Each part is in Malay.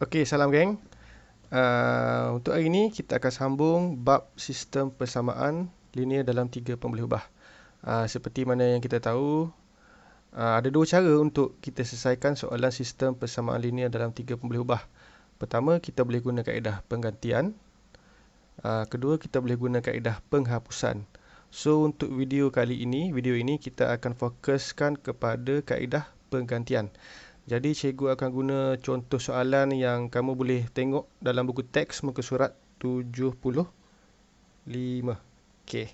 Okey, salam geng. Untuk hari ini kita akan sambung bab sistem persamaan linear dalam tiga pemboleh ubah. Seperti mana yang kita tahu, ada dua cara untuk kita selesaikan soalan sistem persamaan linear dalam tiga pemboleh ubah. Pertama, kita boleh guna kaedah penggantian. Kedua, kita boleh guna kaedah penghapusan. So, untuk video ini kita akan fokuskan kepada kaedah penggantian. Jadi cikgu akan guna contoh soalan yang kamu boleh tengok dalam buku teks muka surat 75. Okey.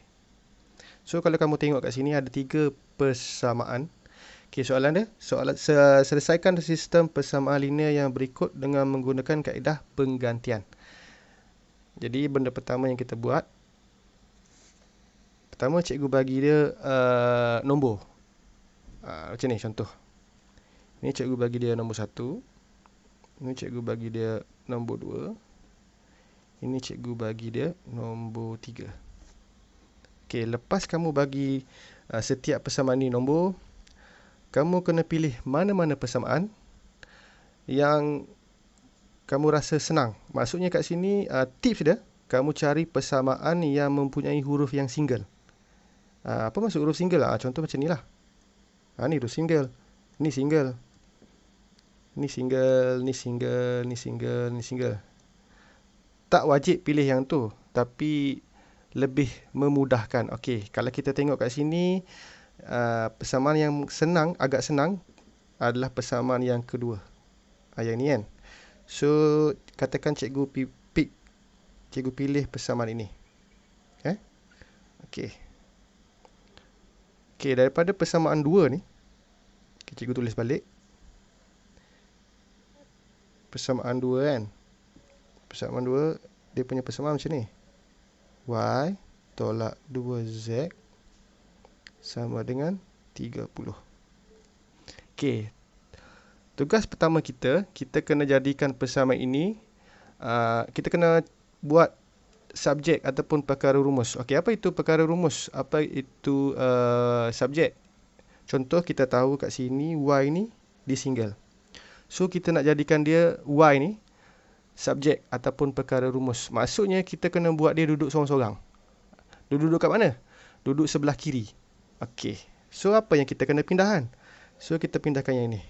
So kalau kamu tengok kat sini ada tiga persamaan. Okey, soalan dia, selesaikan sistem persamaan linear yang berikut dengan menggunakan kaedah penggantian. Jadi benda pertama yang kita buat, pertama cikgu bagi dia nombor. Macam ni contoh. Ini cikgu bagi dia nombor 1. Ini cikgu bagi dia nombor 2. Ini cikgu bagi dia nombor 3. Okey, lepas kamu bagi setiap persamaan ni nombor, kamu kena pilih mana-mana persamaan yang kamu rasa senang. Maksudnya kat sini tips dia, kamu cari persamaan yang mempunyai huruf yang single. Apa maksud huruf single? Contoh macam ni lah. Ni huruf single. Ni single. Ni single, ni single, ni single, ni single. Tak wajib pilih yang tu, tapi lebih memudahkan. Okey, kalau kita tengok kat sini, persamaan yang senang, agak senang adalah persamaan yang kedua. Yang ni kan. So, katakan cikgu pilih persamaan ini. Okey. Okey, daripada persamaan 2 ni, cikgu tulis balik. Persamaan 2 kan. Persamaan 2, dia punya persamaan macam ni. Y tolak 2Z sama dengan 30. Okey. Tugas pertama kita kena jadikan persamaan ini, kita kena buat subjek ataupun perkara rumus. Okey, apa itu perkara rumus? Apa itu subjek? Contoh kita tahu kat sini Y ni di single. So kita nak jadikan dia Y ni subjek ataupun perkara rumus. Maksudnya kita kena buat dia duduk sorang-sorang. Duduk kat mana? Duduk sebelah kiri. Okey. So apa yang kita kena pindahkan? So kita pindahkan yang ini.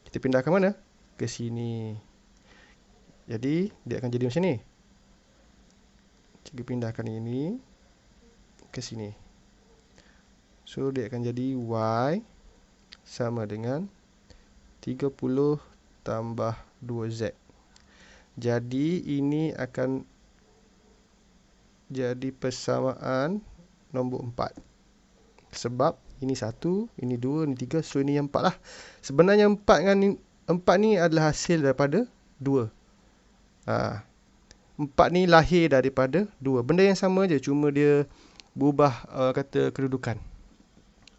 Kita pindahkan mana? Ke sini. Jadi dia akan jadi macam ni. Cikgu pindahkan ini ke sini. So dia akan jadi Y sama dengan 30 tambah 2Z. Jadi ini akan jadi persamaan nombor 4. Sebab ini 1, ini 2, ini 3, so ini yang 4 lah. Sebenarnya 4 ni adalah hasil daripada 2. 4 ni lahir daripada 2. Benda yang sama je, cuma dia berubah kata kedudukan.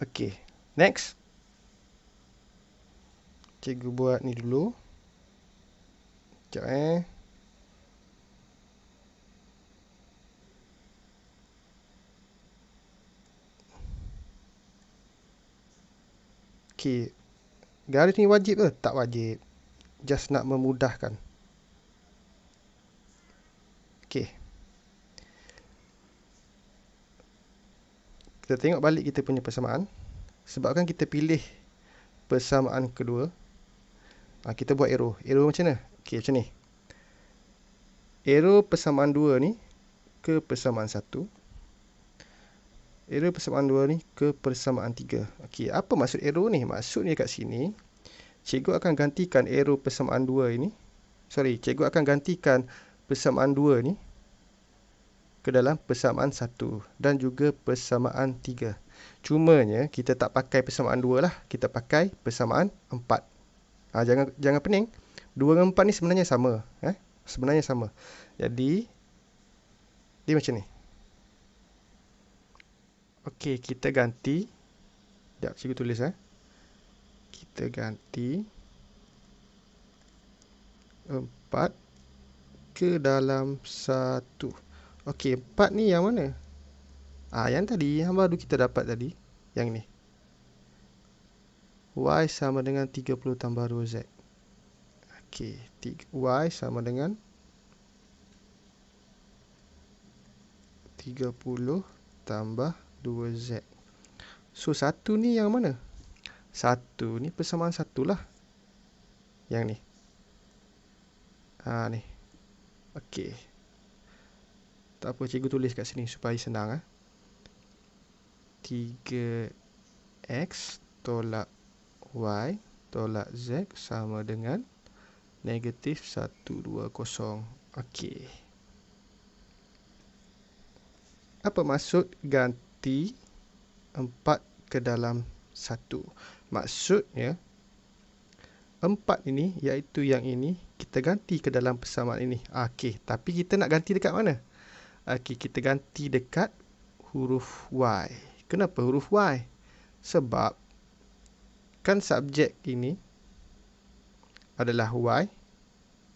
Okey, next. Cikgu buat ni dulu. Sekejap Okey. Garis ni wajib ke? Tak wajib. Just nak memudahkan. Okey. Kita tengok balik kita punya persamaan. Sebabkan kita pilih persamaan kedua, kita buat arrow. Arrow macam mana? Okey, macam ni. Arrow persamaan 2 ni ke persamaan 1. Arrow persamaan 2 ni ke persamaan 3. Okey, apa maksud arrow ni? Maksudnya kat sini, cikgu akan gantikan arrow persamaan 2 ini. Cikgu akan gantikan persamaan 2 ni ke dalam persamaan 1 dan juga persamaan 3. Cumanya kita tak pakai persamaan 2 lah, kita pakai persamaan 4. Jangan pening. 2 dengan 4 ni sebenarnya sama, sebenarnya sama. Jadi dia macam ni. Okey, kita ganti. Sekejap, cikgu tulis Kita ganti 4 ke dalam 1. Okey, 4 ni yang mana? Yang tadi, yang baru kita dapat tadi. Yang ni. Y sama dengan 30 tambah 2Z. Okey, Y sama dengan 30 tambah 2Z. So, 1 ni yang mana? 1 ni persamaan 1 lah. Yang ni. Ni. Okey. Tak apa, cikgu tulis kat sini supaya senang. 3X tolak Y tolak Z sama dengan negatif 120. Okey. Apa maksud ganti 4 ke dalam 1? Maksudnya 4 ini iaitu yang ini kita ganti ke dalam persamaan ini. Okey, tapi kita nak ganti dekat mana? Okey, kita ganti dekat huruf Y. Kenapa huruf Y? Sebab kan subjek ini adalah Y.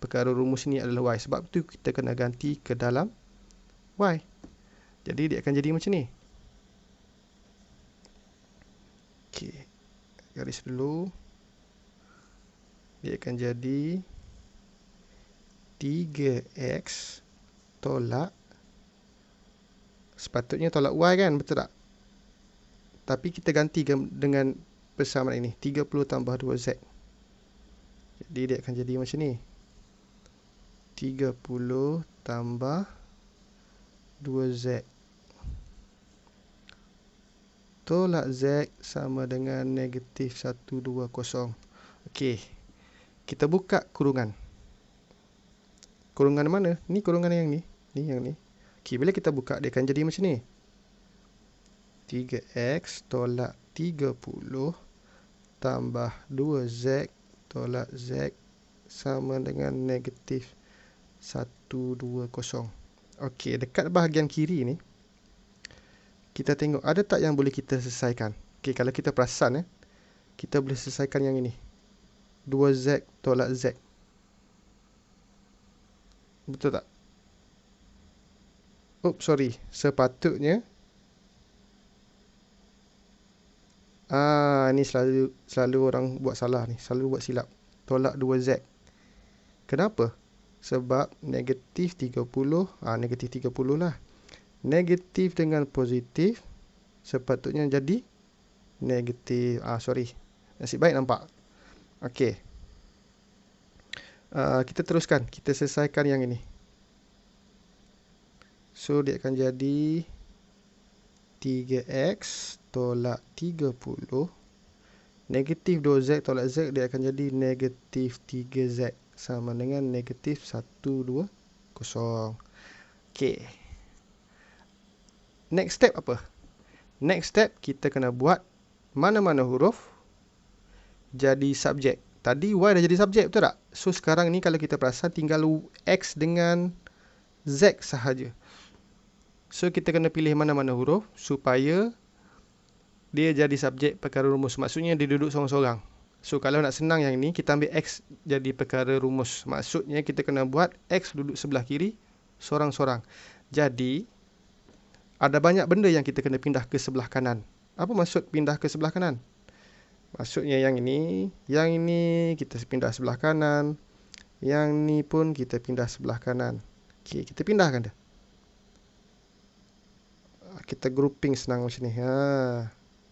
Perkara rumus ini adalah Y. Sebab tu kita kena ganti ke dalam Y. Jadi dia akan jadi macam ni. Okey. Garis dulu. Dia akan jadi 3X tolak, sepatutnya tolak Y kan, betul tak? Tapi kita ganti dengan persamaan ini, 30 tambah 2Z. Jadi dia akan jadi macam ni. 30 tambah 2Z tolak Z sama dengan negatif 120. Okey. Kita buka kurungan. Kurungan mana? Ni kurungan yang ni. Ni yang ni. Okey, bila kita buka dia akan jadi macam ni. 3X tolak 30 tambah 2Z tolak Z sama dengan negatif 120. Okey, dekat bahagian kiri ni kita tengok ada tak yang boleh kita selesaikan. Okey, kalau kita perasan kita boleh selesaikan yang ini. 2Z tolak Z. Betul tak? Oops, sorry. Sepatutnya ni selalu orang buat salah ni, selalu buat silap. Tolak 2Z. Kenapa? Sebab negatif 30, negatif 30 lah. Negatif dengan positif sepatutnya jadi negatif. Sorry. Nasib baik nampak. Okey. Kita teruskan. Kita selesaikan yang ini. So, dia akan jadi 3X tolak 30. Negatif 2Z tolak Z, dia akan jadi negatif 3Z sama dengan negatif 120. Okey. Next step apa? Next step kita kena buat mana-mana huruf jadi subjek. Tadi Y dah jadi subjek, betul tak? So, sekarang ni kalau kita perasan tinggal X dengan Z sahaja. So, kita kena pilih mana-mana huruf supaya dia jadi subjek perkara rumus. Maksudnya dia duduk sorang-sorang. So, kalau nak senang yang ni, kita ambil X jadi perkara rumus. Maksudnya kita kena buat X duduk sebelah kiri sorang-sorang. Jadi, ada banyak benda yang kita kena pindah ke sebelah kanan. Apa maksud pindah ke sebelah kanan? Maksudnya yang ini kita pindah sebelah kanan. Yang ni pun kita pindah sebelah kanan. Okey, kita pindahkan dia. Kita grouping senang macam ni.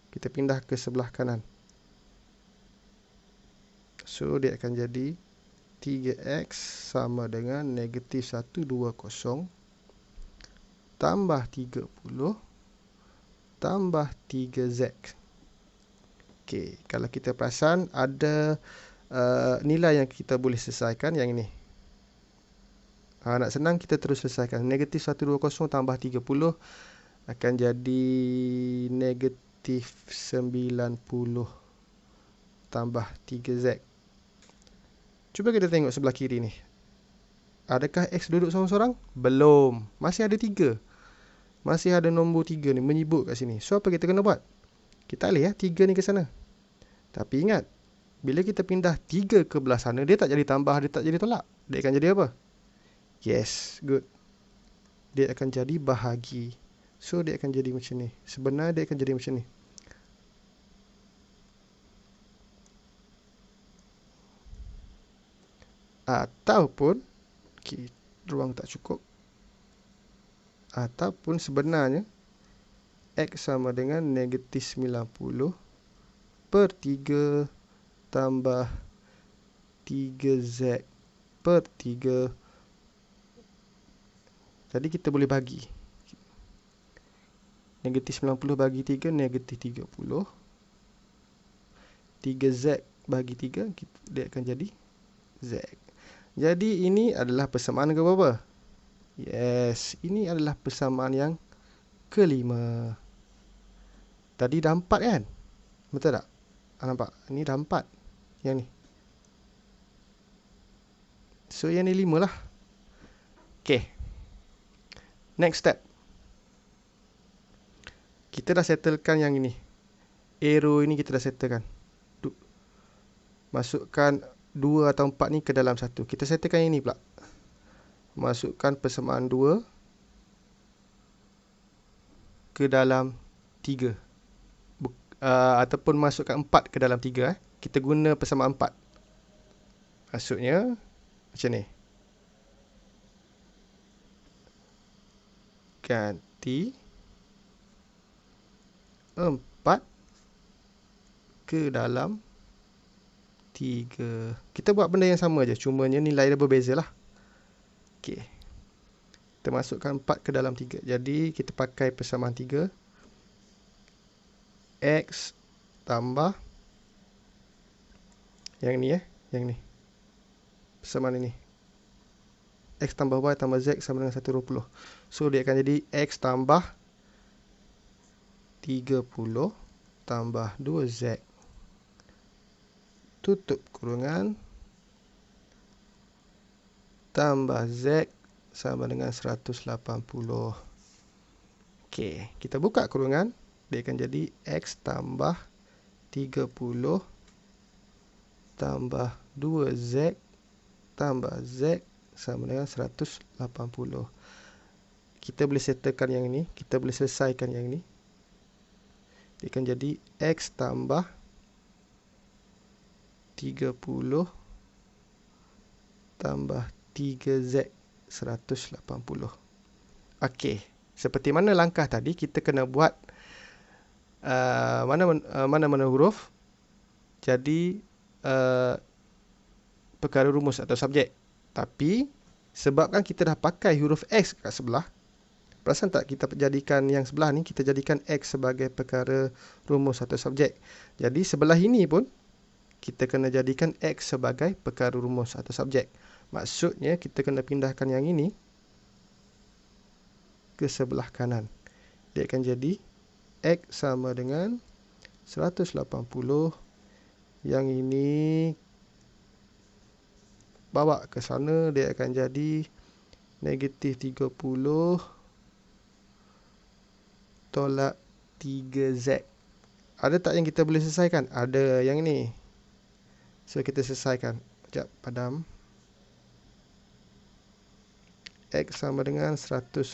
Kita pindah ke sebelah kanan. So, dia akan jadi 3X sama dengan negatif 120 tambah 30 tambah 3Z. Okey, kalau kita perasan ada nilai yang kita boleh selesaikan yang ini. Nak senang kita terus selesaikan. Negatif 120 tambah 30 akan jadi negatif 90 tambah 3Z. Cuba kita tengok sebelah kiri ni. Adakah X duduk sorang-sorang? Belum. Masih ada 3. Masih ada nombor 3 ni menyibuk kat sini. So, apa kita kena buat? Kita alih 3 ni ke sana. Tapi ingat, bila kita pindah 3 ke belah sana, dia tak jadi tambah, dia tak jadi tolak. Dia akan jadi apa? Yes, good. Dia akan jadi bahagi. So, dia akan jadi macam ni. Sebenarnya dia akan jadi macam ni. Ataupun ruang tak cukup. Ataupun sebenarnya X sama dengan negatif 90 per 3 tambah 3Z per 3. Jadi kita boleh bagi. Negatif 90 bagi 3, negatif 30. 3Z bagi 3, dia akan jadi Z. Jadi ini adalah persamaan ke berapa? Yes, ini adalah persamaan yang kelima. Tadi dah 4 kan? Betul tak? Nampak? Ini dah 4. Yang ni. So yang ni 5 lah. Okay. Next step. Kita dah settlekan yang ini. Arrow ini kita dah settlekan. Masukkan 2 atau 4 ni ke dalam 1. Kita settlekan yang ini pula. Masukkan persamaan 2 ke dalam 3. Ataupun masukkan 4 ke dalam 3. Kita guna persamaan 4. Maksudnya macam ni. Ganti 4 ke dalam 3. Kita buat benda yang sama je, cumanya nilai dia berbeza lah. Okey. Kita masukkan 4 ke dalam 3. Jadi kita pakai persamaan 3. X tambah yang ni yang ni. Persamaan ini. X tambah Y tambah Z sama dengan 120. So dia akan jadi X tambah 30 tambah 2Z. Tutup kurungan. Tambah Z sama dengan 180. Okey, kita buka kurungan. Dia akan jadi X tambah 30 tambah 2Z tambah Z sama dengan 180. Kita boleh settlekan yang ini. Kita boleh selesaikan yang ini. Dia akan jadi X tambah 30 tambah 3Z 180. Okey. Seperti mana langkah tadi, kita kena buat mana-mana huruf jadi perkara rumus atau subjek. Tapi sebabkan kita dah pakai huruf X kat sebelah, perasan tak kita jadikan yang sebelah ni, kita jadikan X sebagai perkara rumus atau subjek. Jadi sebelah ini pun kita kena jadikan X sebagai perkara rumus atau subjek. Maksudnya kita kena pindahkan yang ini ke sebelah kanan. Dia akan jadi X sama dengan 180. Yang ini bawa ke sana, dia akan jadi negatif 30 tolak 3Z. Ada tak yang kita boleh selesaikan? Ada yang ni. So kita selesaikan. Sekejap, padam. X sama dengan 150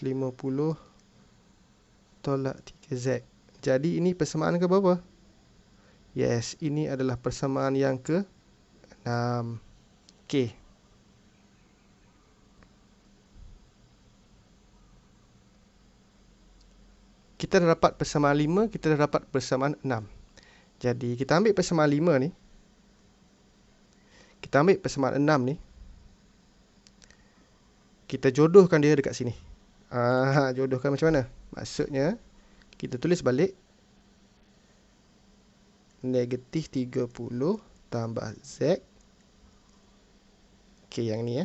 tolak 3Z. Jadi ini persamaan ke berapa? Yes, ini adalah persamaan yang ke-6. Okey. Kita dah dapat persamaan 5, kita dah dapat persamaan 6. Jadi kita ambil persamaan 5 ni. Kita ambil persamaan 6 ni. Kita jodohkan dia dekat sini. Jodohkan macam mana? Maksudnya, kita tulis balik. Negatif 30 tambah Z. Okey, yang ni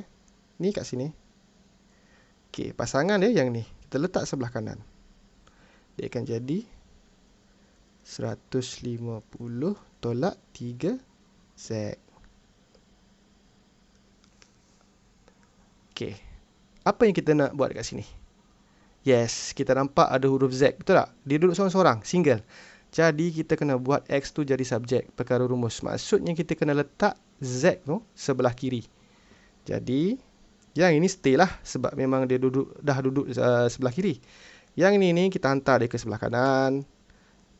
Ni kat sini. Okey, pasangan dia yang ni. Kita letak sebelah kanan. Dia akan jadi 150 tolak 3Z. Okey. Apa yang kita nak buat dekat sini? Yes, kita nampak ada huruf Z. Betul tak? Dia duduk seorang-seorang, single. Jadi kita kena buat X tu jadi subjek perkara rumus. Maksudnya kita kena letak Z tu sebelah kiri. Jadi yang ini stay lah sebab memang dia dah duduk sebelah kiri. Yang ini kita hantar dia ke sebelah kanan.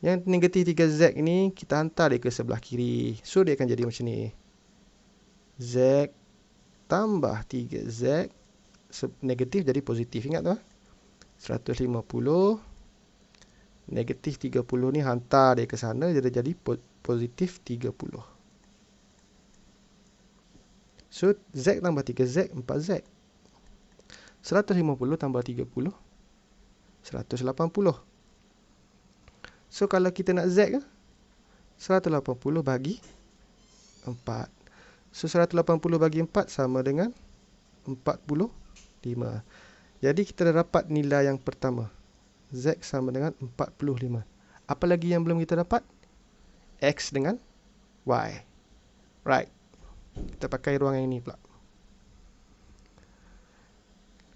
Yang negatif 3Z ini kita hantar dia ke sebelah kiri. So dia akan jadi macam ni. Z tambah 3Z negatif jadi positif. Ingat tu 150 negatif 30 ni hantar dia ke sana jadi positif 30. So Z tambah 3Z 4Z. 150 tambah 30 180. So kalau kita nak Z ke 180 bagi 4. So 180 bagi 4 sama dengan 45. Jadi kita dah dapat nilai yang pertama. Z sama dengan 45. Apa lagi yang belum kita dapat? X dengan Y. Right. Kita pakai ruang yang ini pula.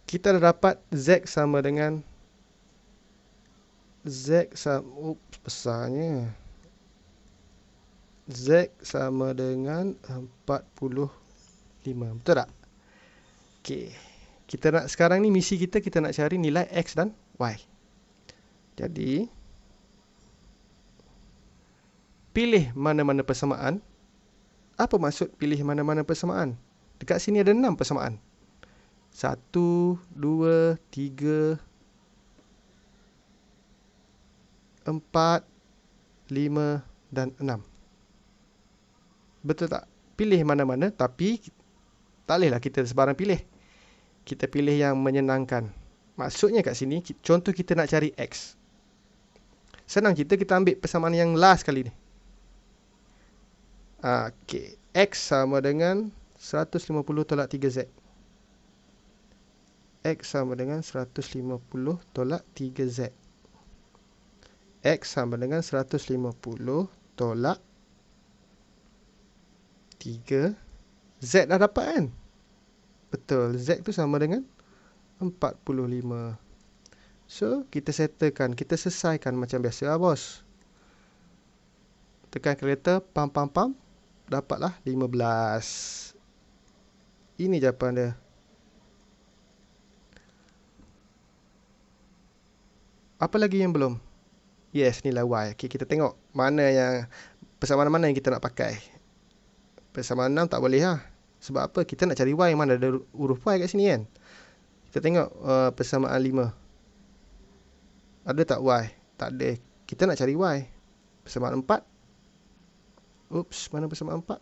Kita dah dapat Z sama dengan besarnya. Z sama dengan 45. Betul tak? Okey. Kita nak sekarang ni misi kita nak cari nilai X dan Y. Jadi pilih mana-mana persamaan. Apa maksud pilih mana-mana persamaan? Dekat sini ada 6 persamaan. 1, 2, 3, 4, 5 dan 6. Betul tak? Pilih mana-mana, tapi tak bolehlah kita sebarang pilih. Kita pilih yang menyenangkan. Maksudnya kat sini, contoh kita nak cari X. Senang kita ambil persamaan yang last kali ni. Okay. X sama dengan 150 tolak 3Z. X sama dengan 150 tolak 3Z. X sama dengan 150 tolak 3. Z dah dapat kan? Betul. Z tu sama dengan 45. So, kita settlekan. Kita selesaikan macam biasa lah, bos. Tekan kalkulator. Pam. Dapatlah 15. Ini jawapan dia. Apa lagi yang belum? Yes, nilai Y. Okay, kita tengok persamaan mana yang kita nak pakai. Persamaan 6 tak boleh lah. Sebab apa? Kita nak cari Y, mana ada huruf Y kat sini kan. Kita tengok persamaan 5. Ada tak Y? Tak ada. Kita nak cari Y. Persamaan 4. Oops, mana persamaan 4?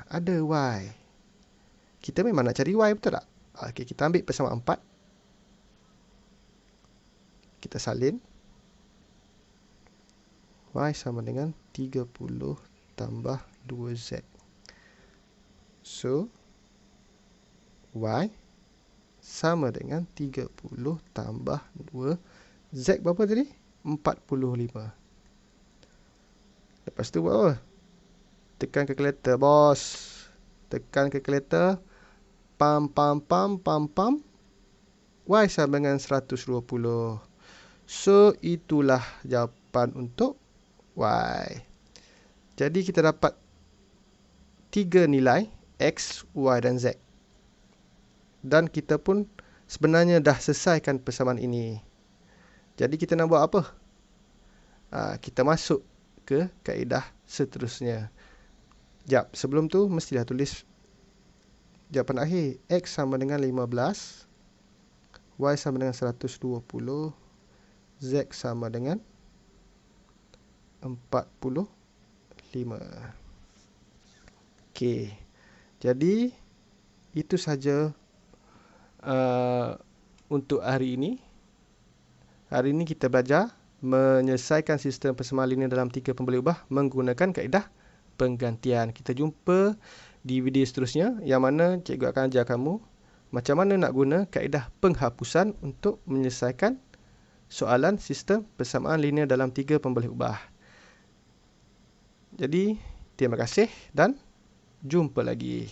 Ada Y. Kita memang nak cari Y, betul tak? Okay, kita ambil persamaan 4. Kita salin. Y sama dengan 30 tambah 2Z. So, Y sama dengan 30 tambah 2. Z berapa tadi? 45. Lepas tu buat apa? Tekan kalkulator, bos. Tekan kalkulator. Pam. Y sama dengan 120. So, itulah jawapan untuk Y. Jadi, kita dapat 3 nilai X, Y dan Z. Dan kita pun sebenarnya dah selesaikan persamaan ini. Jadi, kita nak buat apa? Kita masuk ke kaedah seterusnya. Jap, sebelum tu mestilah tulis jawapan akhir. X sama dengan 15. Y sama dengan 120. Z sama dengan 45. Okey. Jadi, itu saja untuk hari ini. Hari ini kita belajar menyelesaikan sistem persamaan linear dalam 3 pemboleh ubah menggunakan kaedah penggantian. Kita jumpa di video seterusnya yang mana cikgu akan ajar kamu macam mana nak guna kaedah penghapusan untuk menyelesaikan soalan sistem persamaan linear dalam 3 pemboleh ubah. Jadi, terima kasih dan jumpa lagi.